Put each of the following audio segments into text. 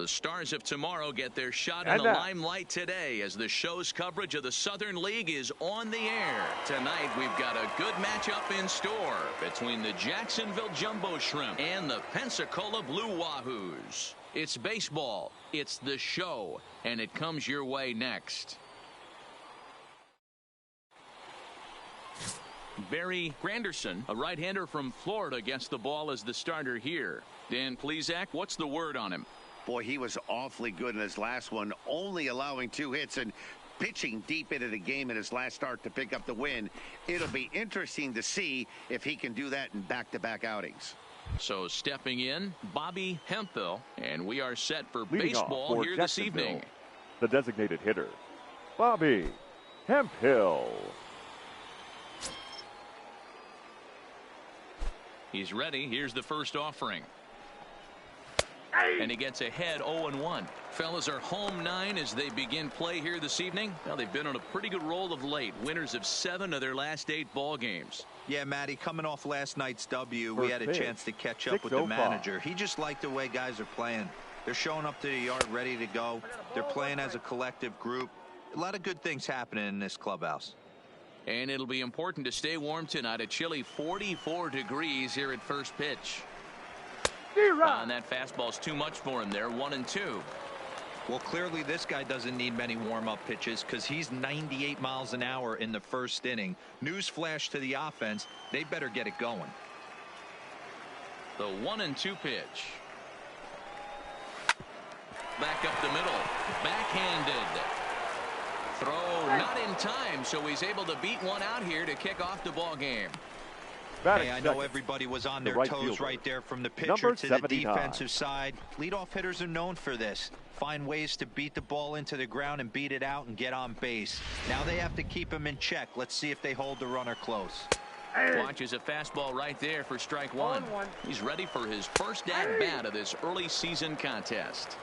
The stars of tomorrow get their shot in the limelight today as the show's coverage of the Southern League is on the air. Tonight, we've got a good matchup in store between the Jacksonville Jumbo Shrimp and the Pensacola Blue Wahoos. It's baseball, it's the show, and it comes your way next. Barry Granderson, a right-hander from Florida, gets the ball as the starter here. Dan Plesac, what's the word on him? Boy, he was awfully good in his last one, only allowing 2 hits and pitching deep into the game in his last start to pick up the win. It'll be interesting to see if he can do that in back-to-back outings. So stepping in, Bobby Hemphill, and we are set for Leading baseball here this evening. The designated hitter, Bobby Hemphill. He's ready. Here's the first offering. And he gets ahead 0-1. Fellas are home 9 as they begin play here this evening. Well, they've been on a pretty good roll of late. Winners of 7 of their last 8 ball games. Yeah, Matty, coming off last night's W, we had a chance to catch up with the manager. He just liked the way guys are playing. They're showing up to the yard ready to go. They're playing as a collective group. A lot of good things happening in this clubhouse. And it'll be important to stay warm tonight. A chilly 44 degrees here at first pitch. And that fastball's too much for him there. 1-2. Well, clearly this guy doesn't need many warm-up pitches because he's 98 miles an hour in the first inning. Newsflash to the offense. They better get it going. The 1-2 pitch. Back up the middle. Backhanded. Throw not in time, so he's able to beat one out here to kick off the ball game. Hey, I know everybody was on their toes right there from the pitcher to the defensive side. Leadoff hitters are known for this. Find ways to beat the ball into the ground and beat it out and get on base. Now they have to keep him in check. Let's see if they hold the runner close. Watches a fastball right there for strike 1. He's ready for his first at-bat of this early season contest.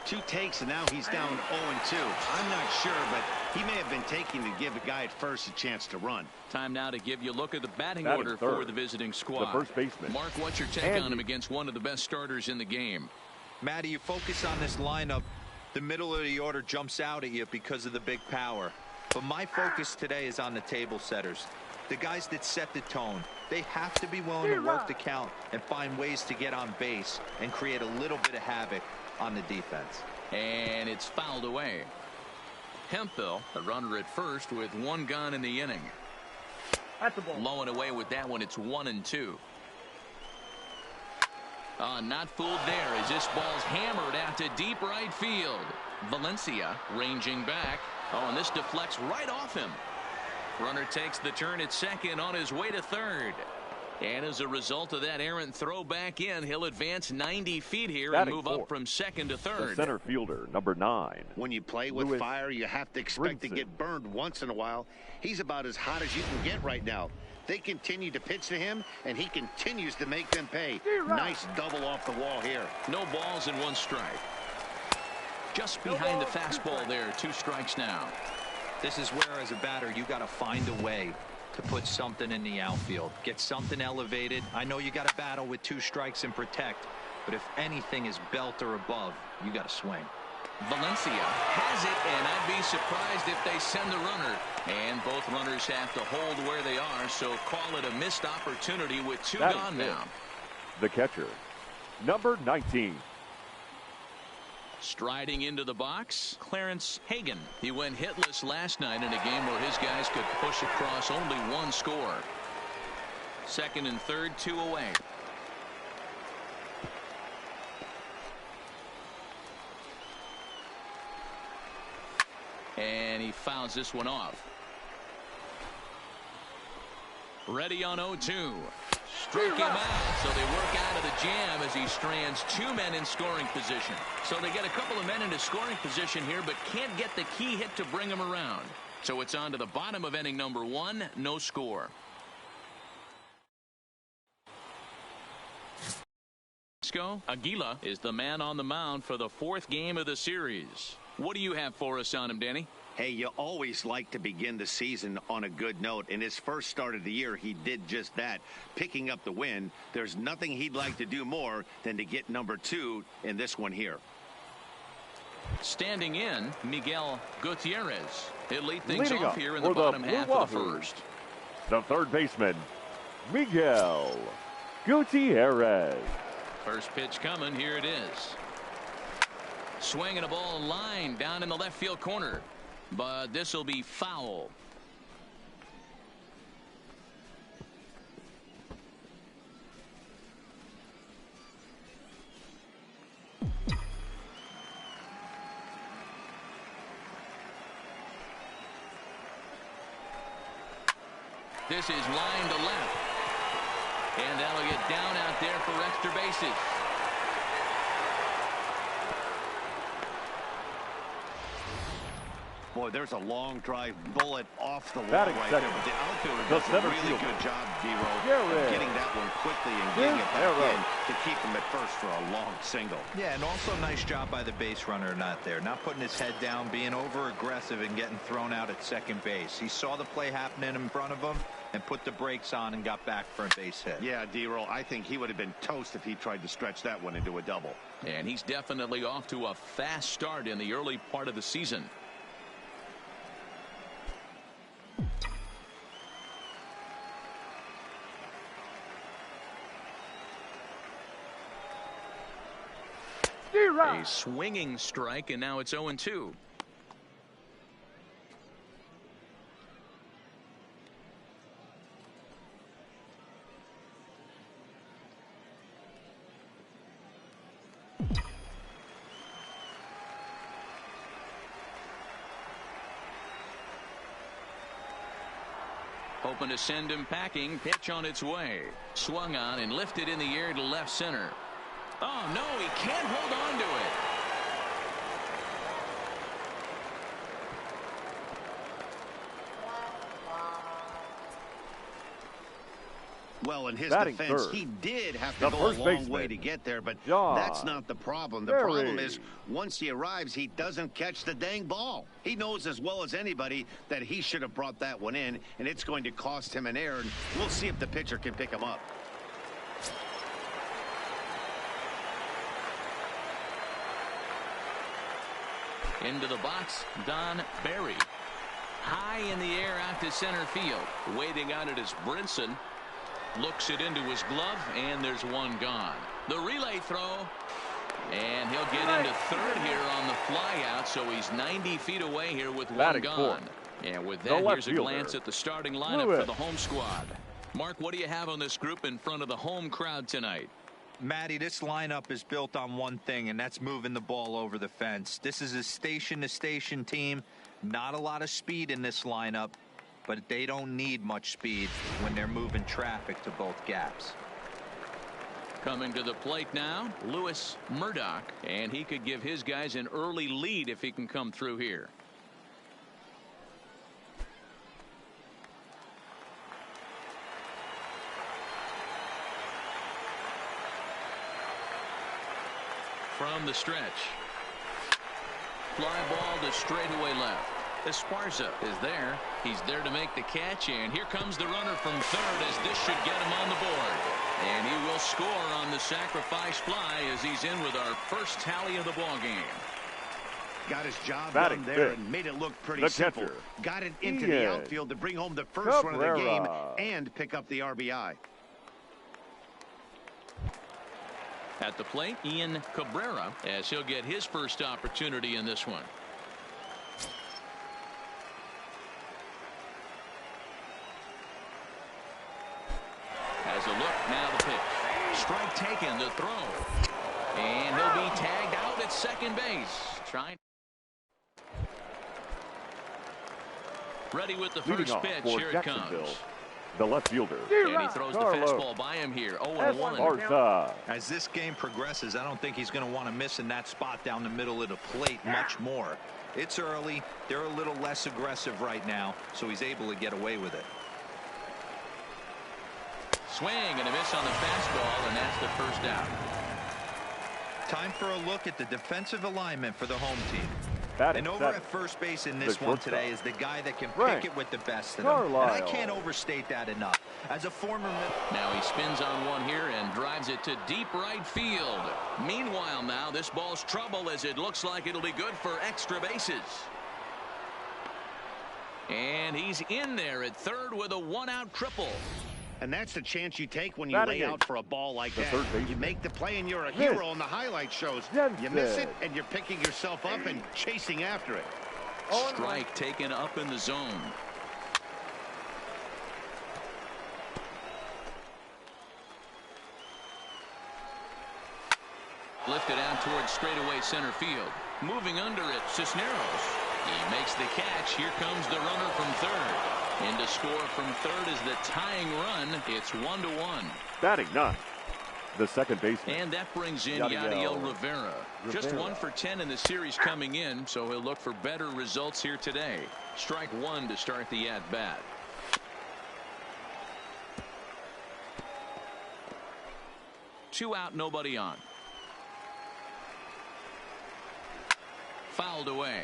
2 takes, and now he's down 0-2. I'm not sure, but he may have been taking to give the guy at first a chance to run. Time now to give you a look at the batting order for the visiting squad. The first baseman. Mark, what's your take on him against one of the best starters in the game? Matty, you focus on this lineup. The middle of the order jumps out at you because of the big power. But my focus today is on the table setters. The guys that set the tone. They have to be willing to work the count and find ways to get on base and create a little bit of havoc on the defense. And it's fouled away. Hemphill, a runner at first with 1 gone in the inning. That's the ball. Low and away with that one. It's 1-2. Not fooled there as this ball's hammered out to deep right field. Valencia ranging back. And this deflects right off him. Runner takes the turn at second on his way to third. And as a result of that errant throw back in, he'll advance 90 feet here and move up from second to third. The center fielder, number 9. When you play with fire, you have to expect to get burned once in a while. He's about as hot as you can get right now. They continue to pitch to him, and he continues to make them pay. Nice double off the wall here. No balls and 1 strike. Just behind the fastball there. 2 strikes now. This is where, as a batter, you got to find a way to put something in the outfield. Get something elevated. I know you got to battle with 2 strikes and protect, but if anything is belt or above, you got to swing. Valencia has it, and I'd be surprised if they send the runner. And both runners have to hold where they are, so call it a missed opportunity with 2 gone now. The catcher, number 19. Striding into the box, Clarence Hagan. He went hitless last night in a game where his guys could push across only 1 score. Second and third, 2 away. And he fouls this one off. Ready on 0-2. Struck him out, so they work out of the jam as he strands 2 men in scoring position. So they get a couple of men into scoring position here, but can't get the key hit to bring them around. So it's on to the bottom of inning number 1, no score. Aguila is the man on the mound for the 4th game of the series. What do you have for us on him, Danny? Hey, you always like to begin the season on a good note. In his first start of the year, he did just that, picking up the win. There's nothing he'd like to do more than to get number 2 in this one here. Standing in, Miguel Gutierrez. He'll lead things Leading off up here in the for the bottom Blue half of the Wahoo. first. The third baseman, Miguel Gutierrez. First pitch coming. Here it is. Swinging a ball line down in the left field corner. But this will be foul. This is line to left. And that'll get down out there for extra bases. Boy, there's a long drive bullet off the wall Batting right second, there. But the outfielder the does a center really fielder, good job, D-Roll, Garrett. of getting that one quickly and getting it back Garrett. in to keep him at first for a long single. Yeah, and also nice job by the base runner not there. Not putting his head down, being over-aggressive and getting thrown out at second base. He saw the play happening in front of him and put the brakes on and got back for a base hit. Yeah, D-Roll, I think he would have been toast if he tried to stretch that one into a double. And he's definitely off to a fast start in the early part of the season. A swinging strike, and now it's 0-2. Hoping to send him packing. Pitch on its way. Swung on and lifted in the air to left center. Oh, no, he can't hold on to it. Well, in his Batting defense, third, he did have the to go a first long baseman, way to get there, but John that's not the problem. The Berry. problem is once he arrives, he doesn't catch the dang ball. He knows as well as anybody that he should have brought that one in, and it's going to cost him an error, and we'll see if the pitcher can pick him up. Into the box, Don Berry. High in the air out to center field. Waiting on it is Brinson. Looks it into his glove, and there's one gone. The relay throw. And he'll get into third here on the fly out, so he's 90 feet away here with one Batting gone. fourth, And with the that, left here's a fielder, glance at the starting lineup Lewis. for the home squad. Mark, what do you have on this group in front of the home crowd tonight? Matty, this lineup is built on one thing, and that's moving the ball over the fence. This is a station-to-station team. Not a lot of speed in this lineup, but they don't need much speed when they're moving traffic to both gaps. Coming to the plate now, Lewis Murdoch, and he could give his guys an early lead if he can come through here. From the stretch. Fly ball to straightaway left. Esparza is there. He's there to make the catch, and here comes the runner from third as this should get him on the board. And he will score on the sacrifice fly as he's in with our first tally of the ball game. Got his job Batting done there fifth, and made it look pretty the simple. catcher, Got it into Ian the outfield to bring home the first run of the game Cabrera. and pick up the RBI. At the plate, Ian Cabrera, as he'll get his first opportunity in this one. Has a look, now the pitch. Strike taken, the throw. And he'll be tagged out at second base. Trying. Ready with the Leading first off pitch. for Here it Jacksonville, comes. the left fielder, And he throws the Carlos fastball by him here. 0-1. Esparza. As this game progresses, I don't think he's going to want to miss in that spot down the middle of the plate much more. It's early. They're a little less aggressive right now, so he's able to get away with it. Swing and a miss on the fastball, and that's the first out. Time for a look at the defensive alignment for the home team. And over at first base in this one today is the guy that can pick it with the best of them. And I can't overstate that enough. As a former... Now he spins on one here and drives it to deep right field. Meanwhile now, this ball's trouble as it looks like it'll be good for extra bases. And he's in there at third with a one-out triple. And that's the chance you take when you lay out for a ball like that. You make the play and you're a hero on the highlight shows. You miss it and you're picking yourself up and chasing after it. Strike taken up in the zone. Lifted out towards straightaway center field. Moving under it, Cisneros. He makes the catch. Here comes the runner from third. In to score from third is the tying run. It's 1-1. Batting ninth, the second baseman. And that brings in Yadiel Rivera. Just 1 for 10 in the series coming in, so he'll look for better results here today. Strike one to start the at-bat. Two out, nobody on. Fouled away.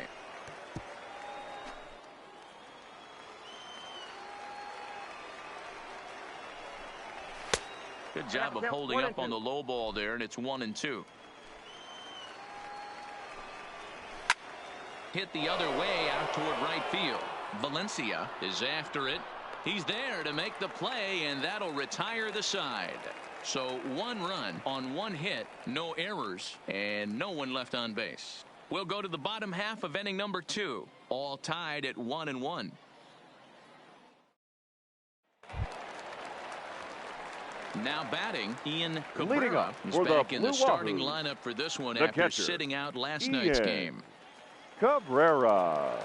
Good job of holding up on the low ball there, and it's 1-2. Hit the other way out toward right field. Valencia is after it. He's there to make the play, and that'll retire the side. So 1 run on 1 hit, no errors, and no one left on base. We'll go to the bottom half of inning number 2, all tied at 1-1. Now batting, Ian Cabrera is back in the starting lineup for this one after sitting out last night's game. Cabrera.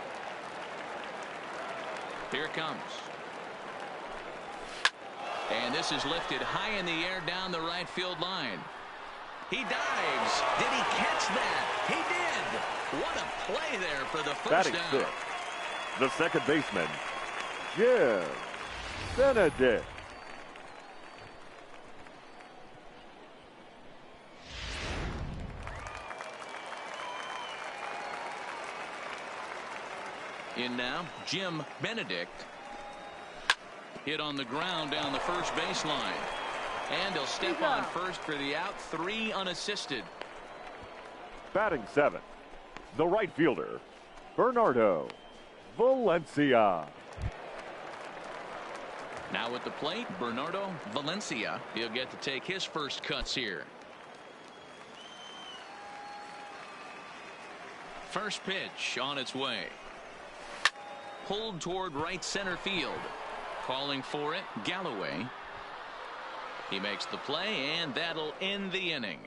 Here it comes. And this is lifted high in the air down the right field line. He dives. Did he catch that? He did. What a play there for the first down. Sixth, the second baseman, Jim Benedict. In now, Jim Benedict. Hit on the ground down the first baseline. And he'll step on first for the out, 3 unassisted. Batting 7th, the right fielder, Bernardo Valencia. Now at the plate, Bernardo Valencia. He'll get to take his first cuts here. First pitch on its way. Pulled toward right center field. Calling for it, Galloway. He makes the play, and that'll end the inning.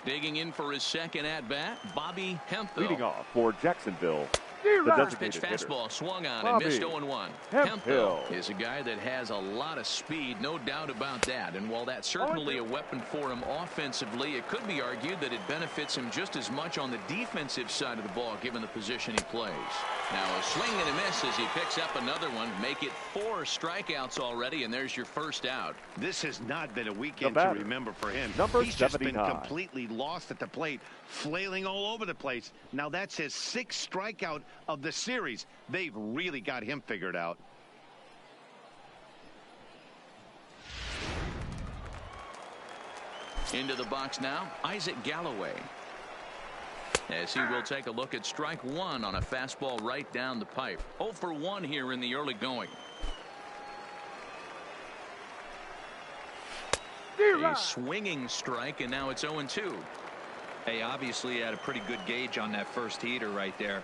Digging in for his second at-bat, Bobby Hemphill. Leading off for Jacksonville, the First pitch designated fastball hitter, swung on Bobby and missed 0-1. Hemphill is a guy that has a lot of speed, no doubt about that. And while that's certainly a weapon for him offensively, it could be argued that it benefits him just as much on the defensive side of the ball, given the position he plays. Now a swing and a miss as he picks up another one. Make it 4 strikeouts already, and there's your first out. This has not been a weekend to remember for him. He's just been completely lost at the plate, flailing all over the place. Now that's his 6th strikeout of the series. They've really got him figured out. Into the box now, Isaac Galloway. As he will take a look at strike 1 on a fastball right down the pipe. 0 for 1 here in the early going. A swinging strike, and now it's 0-2. Hey, obviously he had a pretty good gauge on that first heater right there.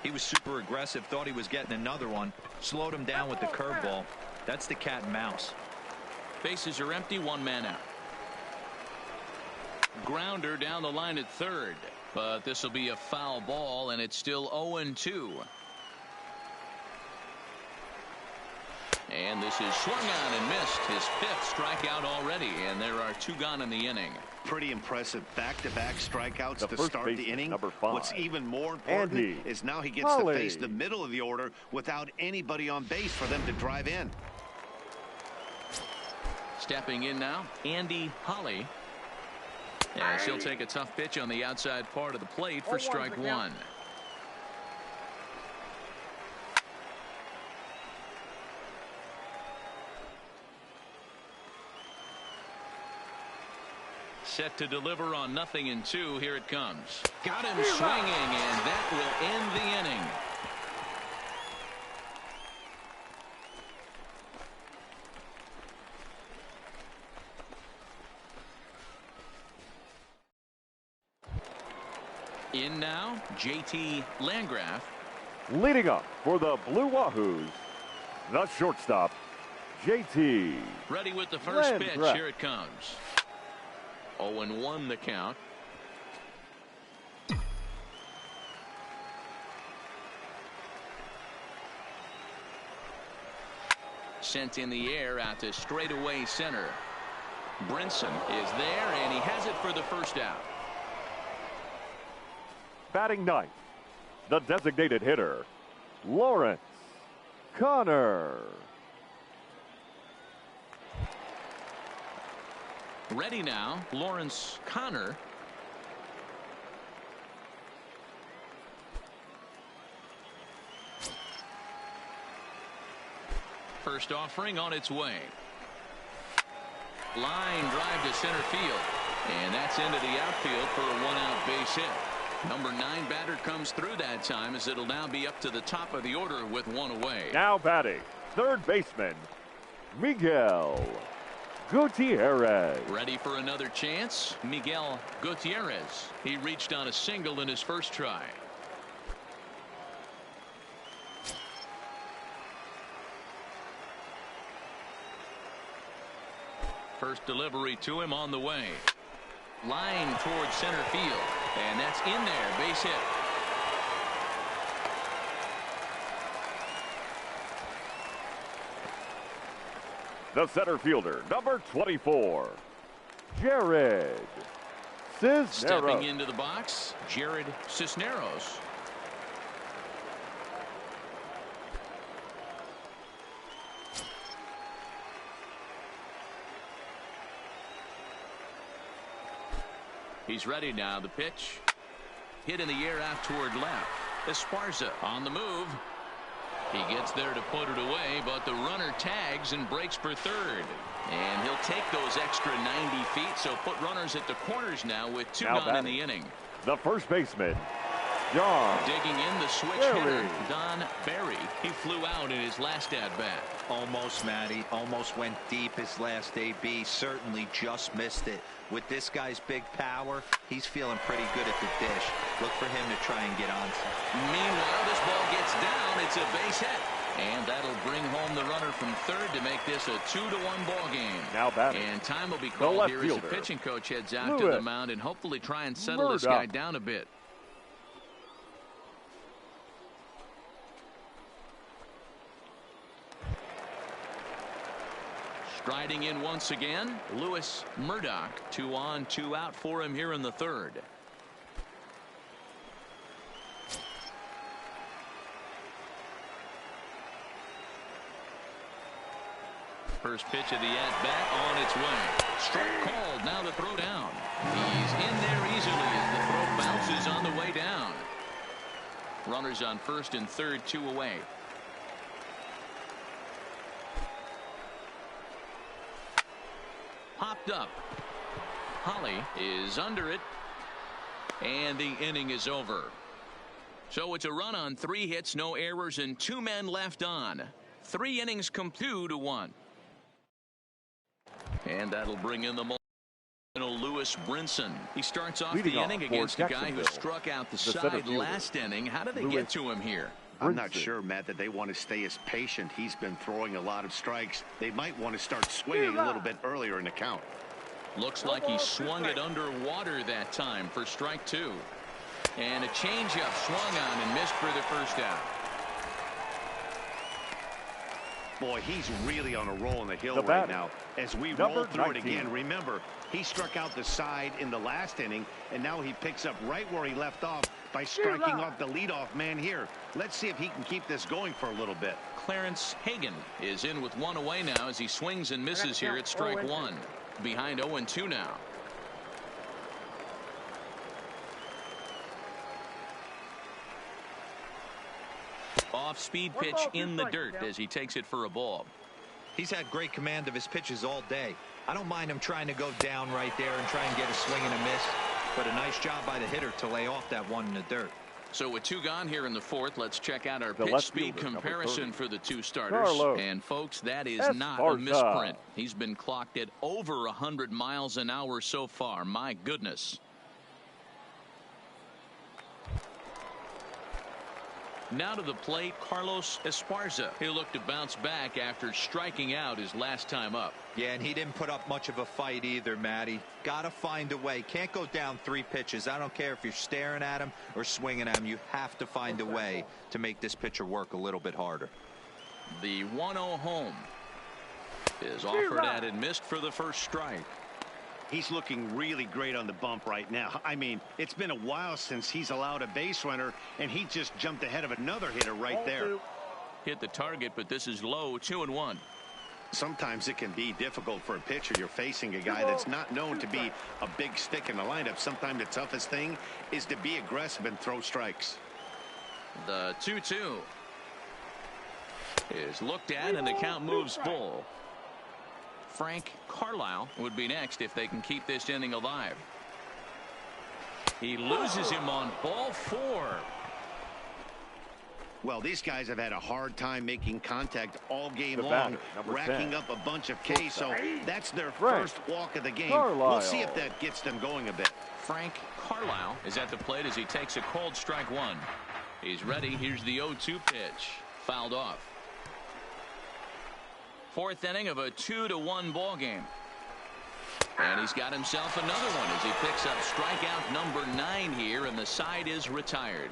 He was super aggressive, thought he was getting another one, slowed him down with the curveball. That's the cat and mouse. Bases are empty, 1 man out. Grounder down the line at third, but this will be a foul ball, and it's still 0-2. And this is swung on and missed, his 5th strikeout already, and there are 2 gone in the inning. Pretty impressive back-to-back strikeouts to start the inning. Number 5. What's even more important is now he gets to face the middle of the order without anybody on base for them to drive in. Stepping in now, Andy Holly. As he'll take a tough pitch on the outside part of the plate for strike one. Set to deliver on 0-2. Here it comes. Got him swinging, and that will end the inning. In now, JT Landgraf. Leading up for the Blue Wahoos, the shortstop, JT. Ready with the first Landgraf. pitch. Here it comes. 0-1 the count. Sent in the air out to straightaway center. Brinson is there, and he has it for the first out. Batting ninth, the designated hitter, Lawrence Connor. Ready now, Lawrence Connor. First offering on its way. Line drive to center field. And that's into the outfield for a one-out base hit. Number 9 batter comes through that time, as it'll now be up to the top of the order with one away. Now batting, third baseman, Miguel Gutierrez. Ready for another chance? Miguel Gutierrez. He reached on a single in his first try. First delivery to him on the way. Line towards center field. And that's in there. Base hit. The center fielder, number 24, Jared Cisneros. Stepping into the box, Jared Cisneros. He's ready now. The pitch. Hit in the air out toward left. Esparza on the move. He gets there to put it away, but the runner tags and breaks for third. And he'll take those extra 90 feet, so put runners at the corners now with 2 gone in the inning. The first baseman, Don. Digging in the switch hitter, Don Barry. He flew out in his last at-bat. Almost, Matty. Almost went deep his last AB. Certainly just missed it. With this guy's big power, he's feeling pretty good at the dish. Look for him to try and get on. Meanwhile, this ball gets down. It's a base hit. And that'll bring home the runner from third to make this a 2-1 ball game. Now batting. And time will be called here as the pitching coach heads out to the mound and hopefully try and settle this guy down a bit. Striding in once again, Lewis Murdoch. 2 on, 2 out for him here in the third. First pitch of the at-bat on its way. Strike called, now the throw down. He's in there easily as the throw bounces on the way down. Runners on first and third, 2 away. Popped up. Holly is under it. And the inning is over. So it's a run on 3 hits, no errors, and 2 men left on. 3 innings come 2-1. And that'll bring in the Lewis Brinson. He starts off the inning against a guy who struck out the side last inning. How did they get to him here? I'm not sure, Matt, that they want to stay as patient. He's been throwing a lot of strikes. They might want to start swinging a little bit earlier in the count. Looks like he swung it underwater that time for strike 2. And a changeup swung on and missed for the first out. Boy, he's really on a roll in the hill right now. As we roll through it again, remember, he struck out the side in the last inning, and now he picks up right where he left off by striking off the leadoff man here. Let's see if he can keep this going for a little bit. Clarence Hagan is in with 1 away now as he swings and misses here at strike 1. Behind 0-2 now. off-speed pitch in the dirt as he takes it for a ball. He's had great command of his pitches all day. I don't mind him trying to go down right there and try and get a swing and a miss, but a nice job by the hitter to lay off that one in the dirt. So with 2 gone here in the 4th, let's check out our pitch speed comparison for the 2 starters. And folks, that is not a misprint. He's been clocked at over 100 miles an hour so far. My goodness. Now to the plate, Carlos Esparza. He'll look to bounce back after striking out his last time up. Yeah, and he didn't put up much of a fight either, Matty. Got to find a way. Can't go down 3 pitches. I don't care if you're staring at him or swinging at him. You have to find a way to make this pitcher work a little bit harder. The 1-0 home is offered at and missed for the first strike. He's looking really great on the bump right now. I mean, it's been a while since he's allowed a base runner, and he just jumped ahead of another hitter right there. Hit the target, but this is low, 2-1. Sometimes it can be difficult for a pitcher. You're facing a guy that's not known to be a big stick in the lineup. Sometimes the toughest thing is to be aggressive and throw strikes. The 2-2 is looked at, and the count moves full. Frank Carlisle would be next if they can keep this inning alive. He loses him on ball 4. Well, these guys have had a hard time making contact all game long, racking up a bunch of Ks, so that's their first walk of the game. We'll see if that gets them going a bit. Frank Carlisle is at the plate as he takes a cold strike 1. He's ready. Here's the 0-2 pitch. Fouled off. 4th inning of a 2-1 ball game. And he's got himself another one as he picks up strikeout number 9 here, and the side is retired.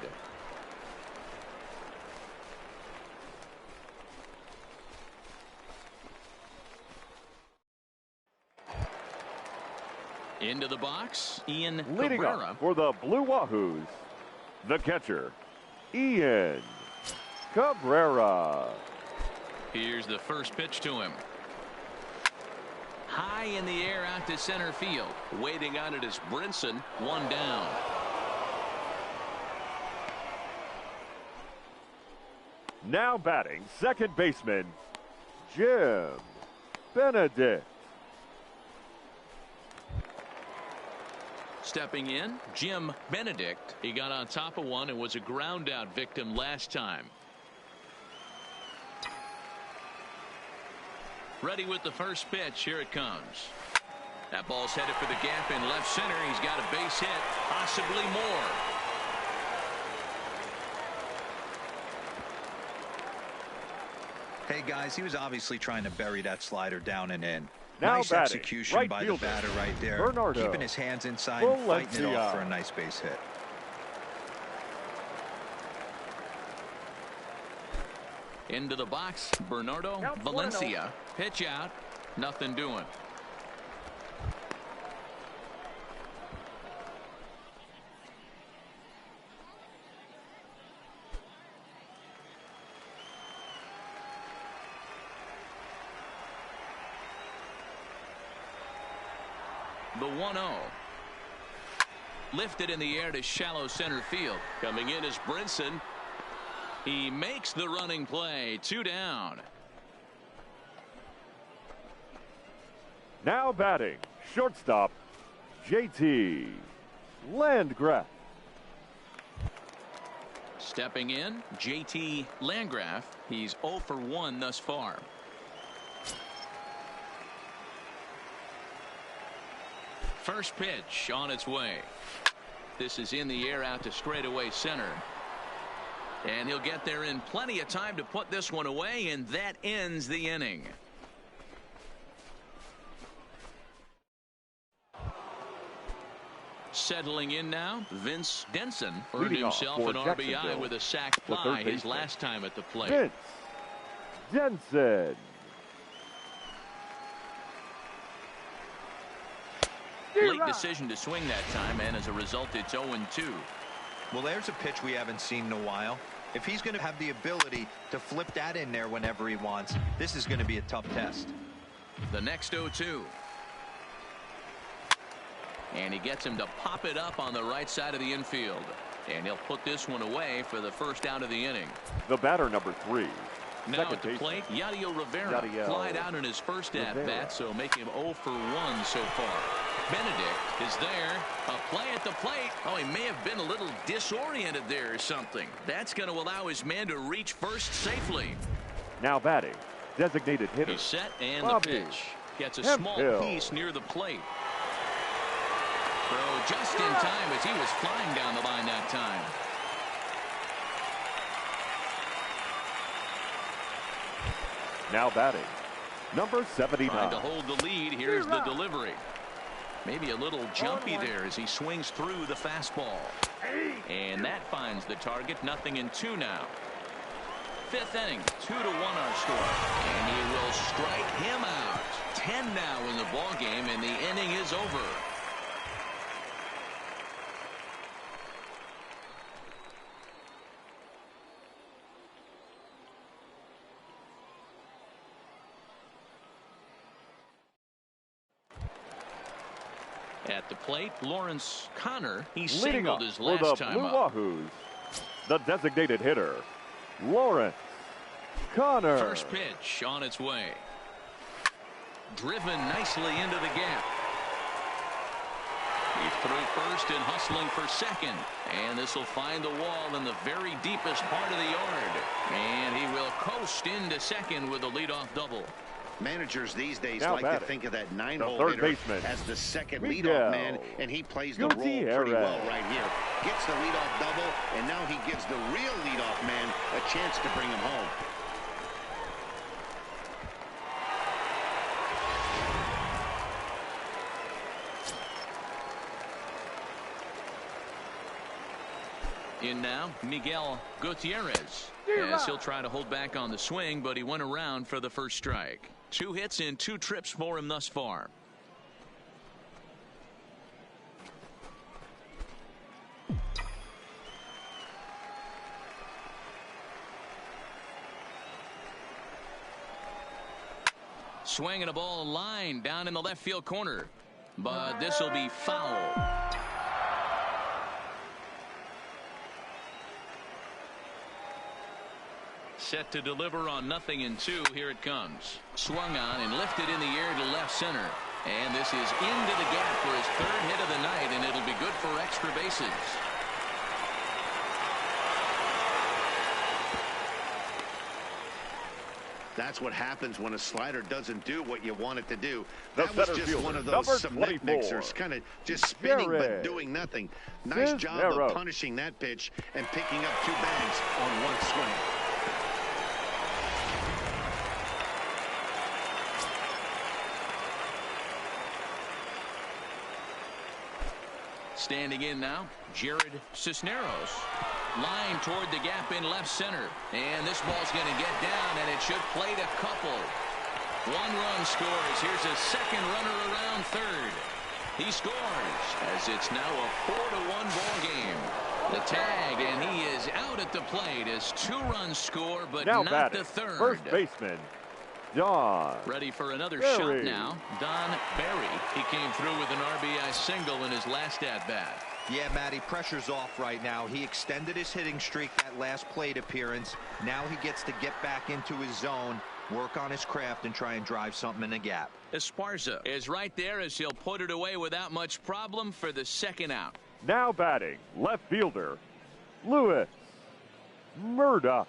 Into the box, Ian Leading Cabrera. up for the Blue Wahoos, the catcher, Ian Cabrera. Here's the first pitch to him. High in the air out to center field. Waiting on it is Brinson. 1 down. Now batting, second baseman, Jim Benedict. Stepping in, Jim Benedict. He got on top of one and was a ground out victim last time. Ready with the first pitch. Here it comes. That ball's headed for the gap in left center. He's got a base hit, possibly more. Hey, guys, he was obviously trying to bury that slider down and in. Now nice batting, execution right by fielder, the batter right there. Bernardo. Keeping his hands inside and fighting it off for a nice base hit. Into the box, Bernardo Valencia. Pitch out. Nothing doing. The 1-0. Lifted in the air to shallow center field. Coming in is Brinson. He makes the running play. 2 down. Now batting, shortstop, JT Landgraf. Stepping in, JT Landgraf. He's 0 for 1 thus far. First pitch on its way. This is in the air out to straightaway center. And he'll get there in plenty of time to put this one away, and that ends the inning. Settling in now, Vince Denson earned himself an RBI with a sac fly his last time at the plate. Vince Denson. Late decision to swing that time, and as a result, it's 0-2. Well, there's a pitch we haven't seen in a while. If he's going to have the ability to flip that in there whenever he wants, this is going to be a tough test. The next 0-2. And he gets him to pop it up on the right side of the infield. And he'll put this one away for the first out of the inning. The batter, number 3. Now at the plate, Yadiel Rivera flied out in his first at-bat, so make him 0 for 1 so far. Benedict is there. A play at the plate. Oh, he may have been a little disoriented there or something. That's going to allow his man to reach first safely. Now batting, designated hitter. He's set, and Bobby the pitch. Gets a Hemphill. small piece near the plate. Throw just in time as he was flying down the line that time. Now batting, number 79. Trying to hold the lead. Here's the delivery. Maybe a little jumpy there as he swings through the fastball. And that finds the target. 0-2 now. 5th inning, 2-1 our score. And he will strike him out. 10 now in the ball game, and the inning is over. At the plate, Lawrence Connor. He singled his last time Blue up. Wahoos, the designated hitter, Lawrence Connor. First pitch on its way. Driven nicely into the gap. He threw first and hustling for second. And this will find the wall in the very deepest part of the yard. And he will coast into second with a leadoff double. Managers these days now like batting, to think of that 9-hole hitter baseman, as the second Miguel leadoff man, and he plays the role pretty well right here. Gets the leadoff double, and now he gives the real leadoff man a chance to bring him home. In now, Miguel Gutierrez. As he'll try to hold back on the swing, but he went around for the first strike. 2 hits in 2 trips for him thus far. Swinging a ball line down in the left field corner. But this will be foul. Set to deliver on 0-2. Here it comes. Swung on and lifted in the air to left center. And this is into the gap for his 3rd hit of the night, and it'll be good for extra bases. That's what happens when a slider doesn't do what you want it to do. The That was center just fielder, one of number those cement 24. mixers, kind of just spinning but doing nothing. Nice job of punishing that pitch and picking up 2 bags on 1 swing. Standing in now, Jared Cisneros. Line toward the gap in left center. And this ball's going to get down, and it should plate a couple. 1 run scores. Here's a second runner around third. He scores as it's now a 4-1 ball game. The tag, and he is out at the plate as 2 runs score, but now not batting, the third. first baseman, Don. Ready for another Berry. shot now. Don Berry. He came through with an RBI single in his last at-bat. Yeah, Matty, pressure's off right now. He extended his hitting streak that last plate appearance. Now he gets to get back into his zone, work on his craft, and try and drive something in the gap. Esparza is right there as he'll put it away without much problem for the second out. Now batting, left fielder, Lewis Murdoch.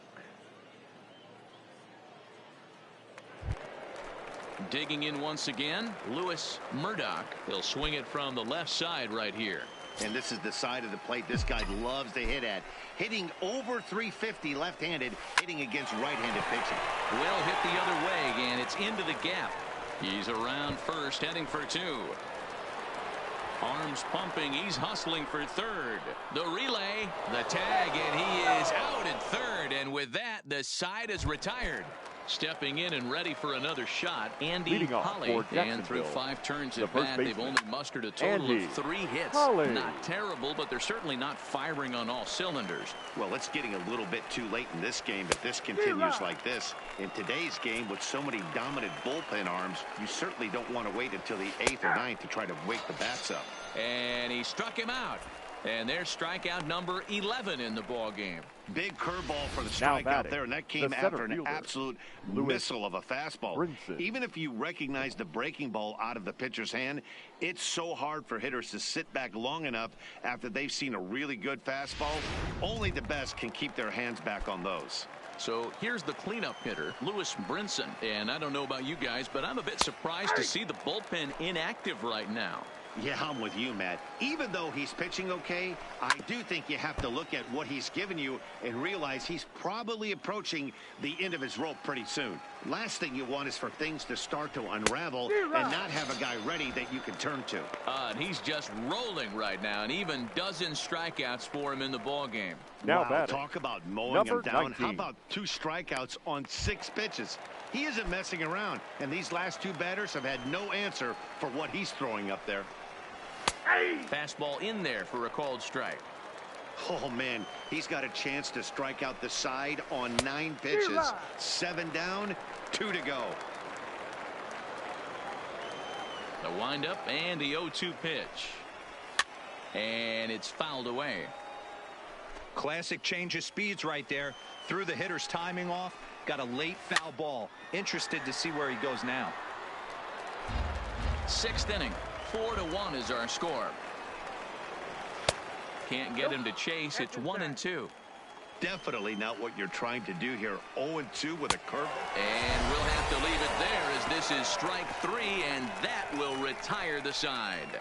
Digging in once again, Lewis Murdoch. He'll swing it from the left side right here. And this is the side of the plate this guy loves to hit at. Hitting over 350 left-handed, hitting against right-handed pitching. Well hit the other way, and it's into the gap. He's around first, heading for 2. Arms pumping, he's hustling for third. The relay, the tag, and he is out at third. And with that, the side is retired. Stepping in and ready for another shot, Andy Holly. And through 5 turns at bat, they've only mustered a total of 3 hits. Not terrible, but they're certainly not firing on all cylinders. Well, it's getting a little bit too late in this game if this continues like this. In today's game, with so many dominant bullpen arms, you certainly don't want to wait until the 8th or 9th to try to wake the bats up. And he struck him out. And there's strikeout number 11 in the ball game. Big curveball for the Now strikeout batting, there, and that came the after center an fielder, absolute Lewis missile of a fastball. Brinson. Even if you recognize the breaking ball out of the pitcher's hand, it's so hard for hitters to sit back long enough after they've seen a really good fastball. Only the best can keep their hands back on those. So here's the cleanup hitter, Lewis Brinson. And I don't know about you guys, but I'm a bit surprised to see the bullpen inactive right now. Yeah, I'm with you, Matt. Even though he's pitching okay, I do think you have to look at what he's given you and realize he's probably approaching the end of his rope pretty soon. Last thing you want is for things to start to unravel and not have a guy ready that you can turn to. And he's just rolling right now, and even dozen strikeouts for him in the ball game. Now wow, batting, talk about mowing number him down. 19. How about 2 strikeouts on 6 pitches? He isn't messing around, and these last 2 batters have had no answer for what he's throwing up there. Fastball in there for a called strike. Oh, man, he's got a chance to strike out the side on 9 pitches. 7 down, 2 to go. The windup and the 0-2 pitch. And it's fouled away. Classic change of speeds right there. Threw the hitter's timing off. Got a late foul ball. Interested to see where he goes now. 6th inning. 4-1 is our score. Can't get him to chase. It's 1-2. Definitely not what you're trying to do here. 0-2 with a curve. And we'll have to leave it there as this is strike 3, and that will retire the side.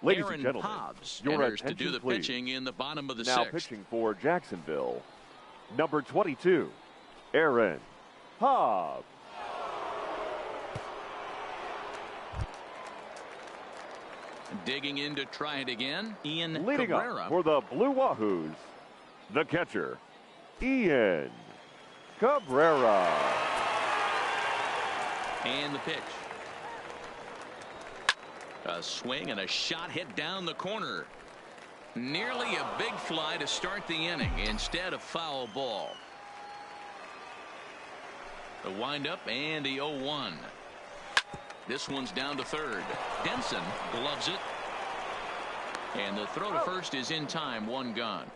Ladies Aaron and gentlemen, Hobbs your enters to attention, do the please. pitching in the bottom of the Now 6th. pitching for Jacksonville, number 22, Aaron Hobbs. Digging in to try it again, Ian Leading Cabrera. up for the Blue Wahoos, the catcher, Ian Cabrera. And the pitch. A swing and a shot hit down the corner. Nearly a big fly to start the inning. Instead, a foul ball. The windup and the 0-1. This one's down to 3rd. Denson gloves it. And the throw to first is in time. 1 gone.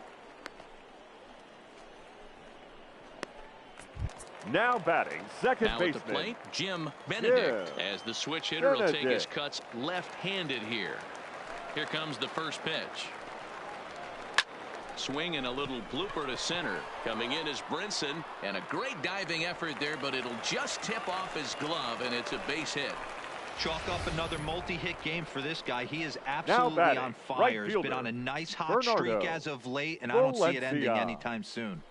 Now batting, second Now baseman. at the plate, Jim Benedict, Jim as the switch hitter will take his Benedict. cuts left-handed here. Here comes the first pitch. Swing and a little blooper to center. Coming in is Brinson, and a great diving effort there, but it'll just tip off his glove, and it's a base hit. Chalk up another multi-hit game for this guy. He is absolutely batting, on right fire. He's been fielder, on a nice hot Bernardo streak as of late, and I don't see it ending Valencia. anytime soon.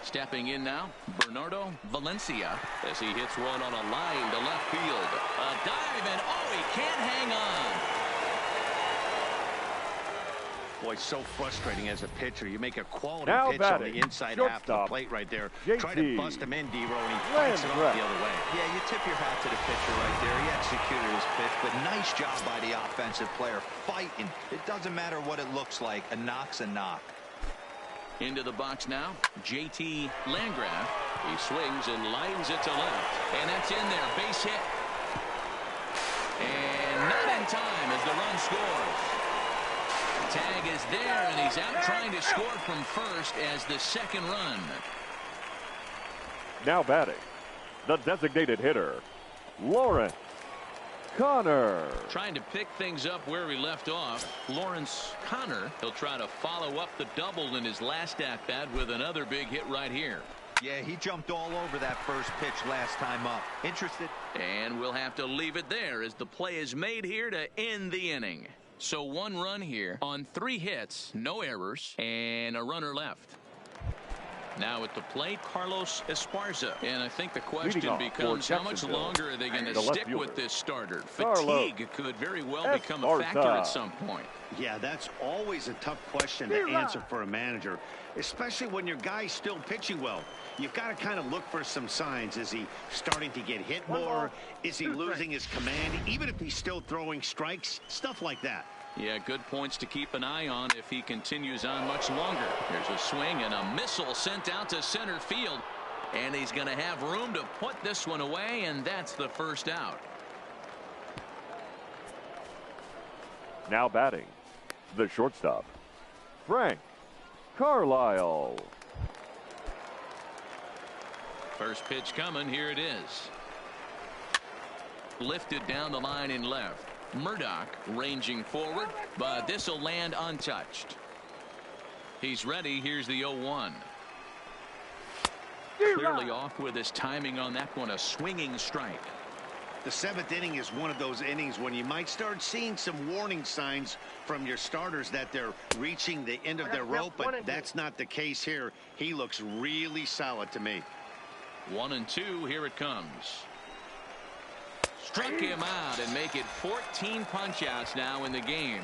Stepping in now, Bernardo Valencia, as he hits one on a line to left field. A dive, and oh, he can't hang on. Boy, so frustrating as a pitcher. You make a quality Now pitch on batting, the inside half of the shortstop, plate right there. JT Try to bust him in, D-Row, and he fights it off Landgraf. the other way. Yeah, you tip your hat to the pitcher right there. He executed his pitch, but nice job by the offensive player fighting. It doesn't matter what it looks like. A knock's a knock. Into the box now, JT Landgraf. He swings and lines it to left, and that's in there, base hit. And not in time as the run scores. Tag is there, and he's out trying to score from first as the second run. Now batting, the designated hitter, Lawrence Connor. Trying to pick things up where we left off. Lawrence Connor, he'll try to follow up the double in his last at-bat with another big hit right here. Yeah, he jumped all over that first pitch last time up. Interested? And we'll have to leave it there as the play is made here to end the inning. So 1 run here on 3 hits, no errors, and a runner left. Now at the plate, Carlos Esparza. And I think the question becomes, how much longer are they going to stick with this starter? Fatigue could very well become a factor at some point. Yeah, that's always a tough question to answer for a manager, especially when your guy's still pitching well. You've got to kind of look for some signs. Is he starting to get hit more? Is he losing his command? Even if he's still throwing strikes, stuff like that. Yeah, good points to keep an eye on if he continues on much longer. Here's a swing and a missile sent out to center field. And he's going to have room to put this one away, and that's the first out. Now batting, the shortstop, Frank Carlisle. First pitch coming. Here it is. Lifted down the line in left. Murdoch ranging forward, but this will land untouched. He's ready. Here's the 0-1. Clearly off with his timing on that one. A swinging strike. The 7th inning is one of those innings when you might start seeing some warning signs from your starters that they're reaching the end of their rope, but that's not the case here. He looks really solid to me. 1-2. Here it comes. Struck him out and make it 14 punch-outs now in the game.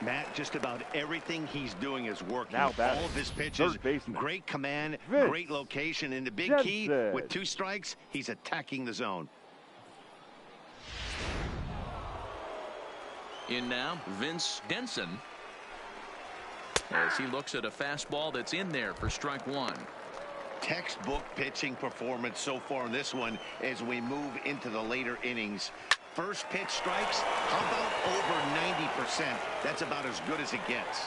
Matt, just about everything he's doing is working. Now all of his pitches, great command, great location, and the big key with 2 strikes, he's attacking the zone. In now, Vince Denson, as he looks at a fastball that's in there for strike 1. Textbook pitching performance so far in this one as we move into the later innings. First pitch strikes, how about over 90%? That's about as good as it gets.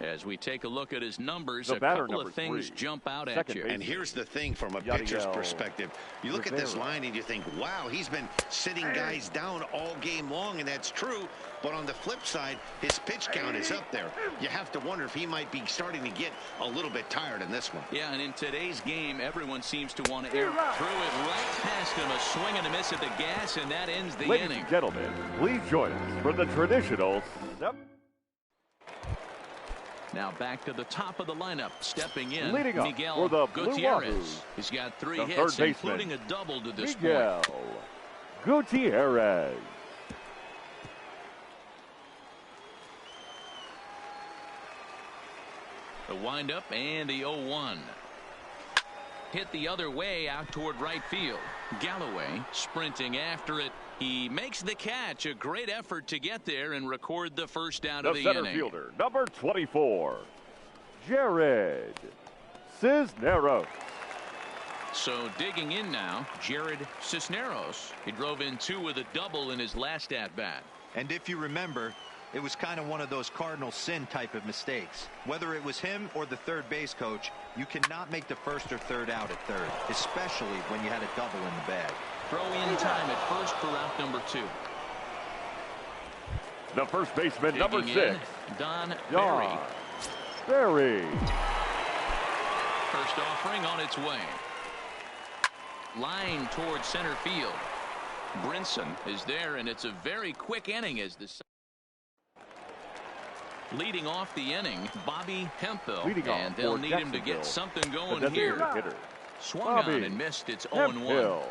As we take a look at his numbers, a couple of things jump out at you. And here's the thing from a pitcher's perspective. You look at this line and you think, wow, he's been sitting guys down all game long, and that's true. But on the flip side, his pitch count is up there. You have to wonder if he might be starting to get a little bit tired in this one. Yeah, and in today's game, everyone seems to want to air through it right past him. A swing and a miss at the gas, and that ends the inning. Ladies and gentlemen, please join us for the traditional step. Now back to the top of the lineup. Stepping in, Leading up Miguel for the Gutierrez. He's got 3 hits, including a double to this Miguel Gutierrez. The windup and the 0-1. Hit the other way out toward right field. Galloway sprinting after it. He makes the catch. A great effort to get there and record the first out of the inning. The center fielder, number 24, Jared Cisneros. So digging in now, Jared Cisneros. He drove in 2 with a double in his last at-bat. And if you remember, it was kind of one of those cardinal sin type of mistakes. Whether it was him or the third base coach, you cannot make the first or third out at third, especially when you had a double in the bag. Throw in time at first for out number 2. The first baseman, number 6, Don Berry. First offering on its way. Line towards center field. Brinson is there, and it's a very quick inning as the leading off the inning, Bobby Hemphill, and they'll need him to get something going here. Swung on and missed. It's 0-1.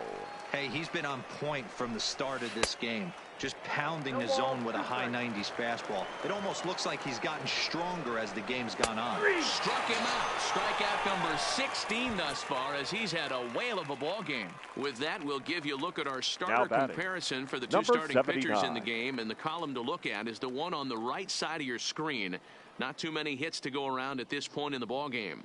Hey, he's been on point from the start of this game, just pounding the zone with a high 90s fastball. It almost looks like he's gotten stronger as the game's gone on. Struck him out. Strikeout number 16 thus far, as he's had a whale of a ball game. With that, we'll give you a look at our starter comparison for the 2 starting pitchers in the game, and the column to look at is the one on the right side of your screen. Not too many hits to go around at this point in the ball game.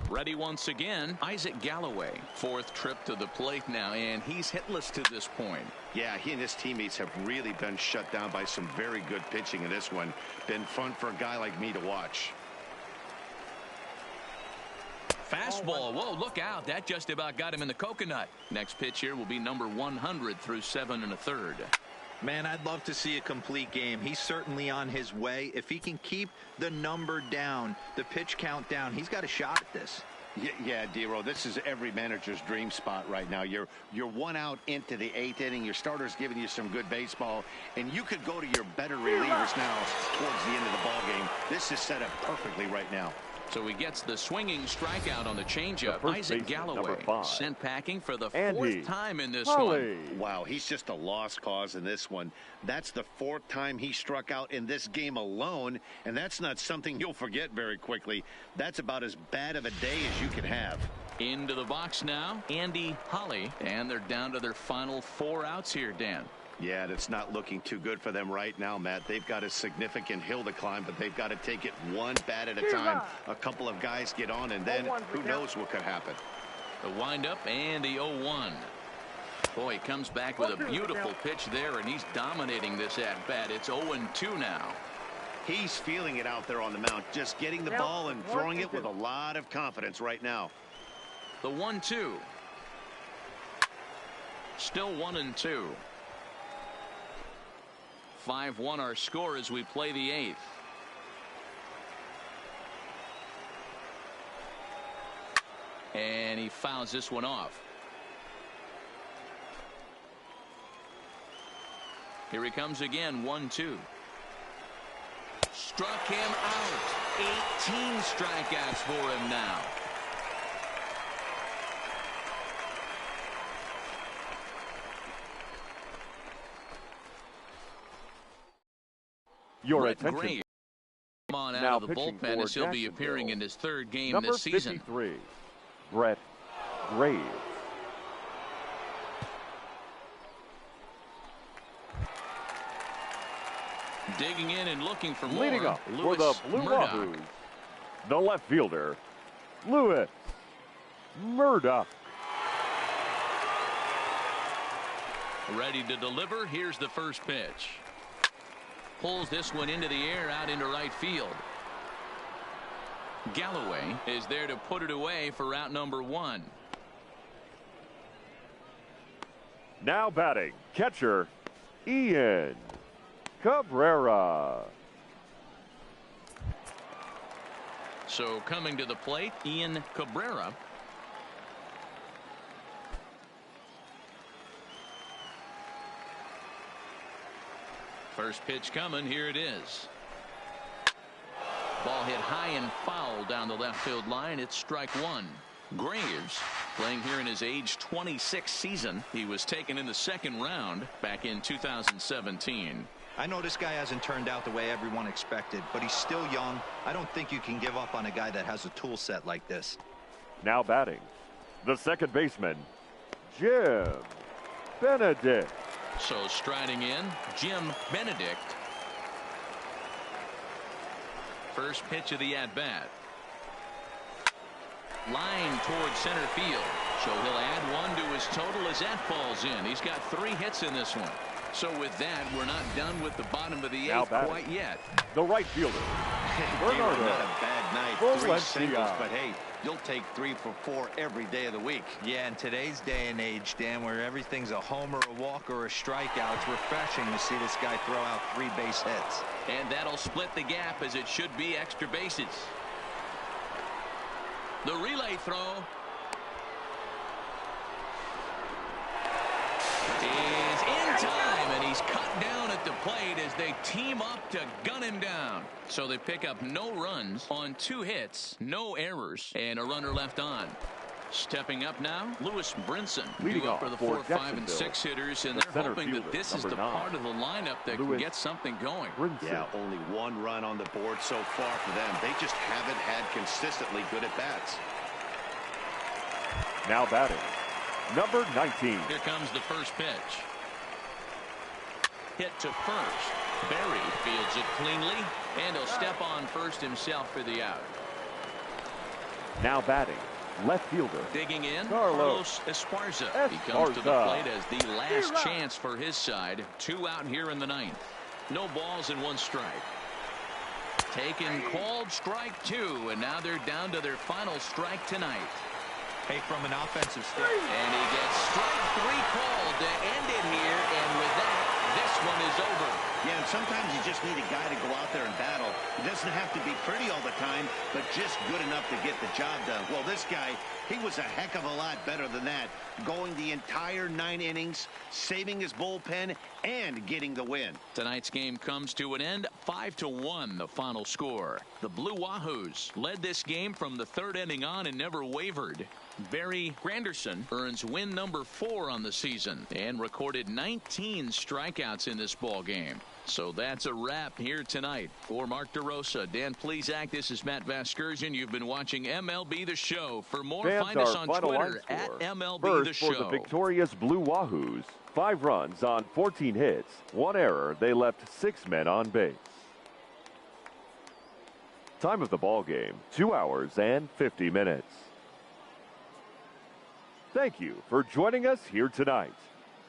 Ready once again, Isaac Galloway. 4th trip to the plate now, and he's hitless to this point. Yeah, he and his teammates have really been shut down by some very good pitching in this one. Been fun for a guy like me to watch. Fastball. Whoa, look out. That just about got him in the coconut. Next pitch here will be number 100 through 7 1/3. Man, I'd love to see a complete game. He's certainly on his way. If he can keep the number down, the pitch count down, he's got a shot at this. Yeah, D-Row, this is every manager's dream spot right now. You're 1 out into the 8th inning. Your starter's giving you some good baseball, and you could go to your better relievers now towards the end of the ball game. This is set up perfectly right now. So he gets the swinging strikeout on the changeup. Isaac Galloway sent packing for the 4th time in this one. Wow, he's just a lost cause in this one. That's the 4th time he struck out in this game alone, and that's not something you'll forget very quickly. That's about as bad of a day as you can have. Into the box now, Andy Holly, and they're down to their final 4 outs here, Dan. Yeah, it's not looking too good for them right now, Matt. They've got a significant hill to climb, but they've got to take it one bat at a time. A couple of guys get on, and then who knows what could happen. The windup and the 0-1. Boy, he comes back with a beautiful pitch there, and he's dominating this at-bat. It's 0-2 now. He's feeling it out there on the mound, just getting the ball and throwing it with a lot of confidence right now. The 1-2. Still 1-2. 5-1 our score as we play the 8th. And he fouls this one off. Here he comes again, 1-2. Struck him out. 18 strikeouts for him now. Your attention. Graves. Come on out Now of the bullpen as he'll be appearing in his 3rd game Number this season. 53, Brett Graves. Digging in and looking for more. Leading up for Lewis the Blue Murdoch. Wahoos, the left fielder, Lewis Murdoch. Ready to deliver. Here's the first pitch. Pulls this one into the air out into right field. Galloway is there to put it away for out number 1. Now batting, catcher, Ian Cabrera. So coming to the plate, Ian Cabrera. First pitch coming. Here it is. Ball hit high and foul down the left field line. It's strike 1. Graves playing here in his age 26 season. He was taken in the 2nd round back in 2017. I know this guy hasn't turned out the way everyone expected, but he's still young. I don't think you can give up on a guy that has a tool set like this. Now batting, the second baseman, Jim Benedict. So striding in, Jim Benedict. First pitch of the at-bat. Line towards center field. So he'll add 1 to his total as that falls in. He's got 3 hits in this one. So with that, we're not done with the bottom of the 8th quite yet. The right fielder, Bernardo. Not a bad night. 3 singles, but hey, you'll take 3 for 4 every day of the week. Yeah, in today's day and age, Dan, where everything's a homer, a walk, or a strikeout, it's refreshing to see this guy throw out 3 base hits. And that'll split the gap as it should be extra bases. The relay throw is in time, and he's cut down at the plate as they team up to gun him down. So they pick up no runs on 2 hits, no errors, and a runner left on. Stepping up now, Lewis Brinson Leading up for the 4, 5, and 6 Jacksonville, hitters, and the they're center hoping that fielder, this is the number 9, part of the lineup that can get something going. Brinson. Yeah, only 1 run on the board so far for them. They just haven't had consistently good at-bats. Now batting, number 19. Here comes the first pitch. Hit to first. Berry fields it cleanly, and he'll step on first himself for the out. Now batting, left fielder, Digging in, Carlos Esparza. He comes to the plate as the last chance for his side. 2 out here in the 9th. No balls and 1 strike. Taken, called strike 2, and now they're down to their final strike tonight. Hey, from an offensive standpoint. And he gets strike 3 called to end it here, and with that, this one is over. Yeah, and sometimes you just need a guy to go out there and battle. It doesn't have to be pretty all the time, but just good enough to get the job done. Well, this guy, he was a heck of a lot better than that, going the entire 9 innings, saving his bullpen, and getting the win. Tonight's game comes to an end, 5-1, the final score. The Blue Wahoos led this game from the 3rd inning on and never wavered. Barry Granderson earns win number 4 on the season and recorded 19 strikeouts in this ball game. So that's a wrap here tonight. For Mark DeRosa, Dan Plesac, this is Matt Vasgersian. You've been watching MLB The Show. For more, find us on Twitter at MLB The Show. For the victorious Blue Wahoos, 5 runs on 14 hits, 1 error. They left 6 men on base. Time of the ball game, 2 hours and 50 minutes. Thank you for joining us here tonight.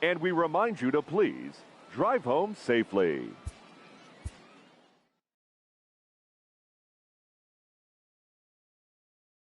And we remind you to please drive home safely.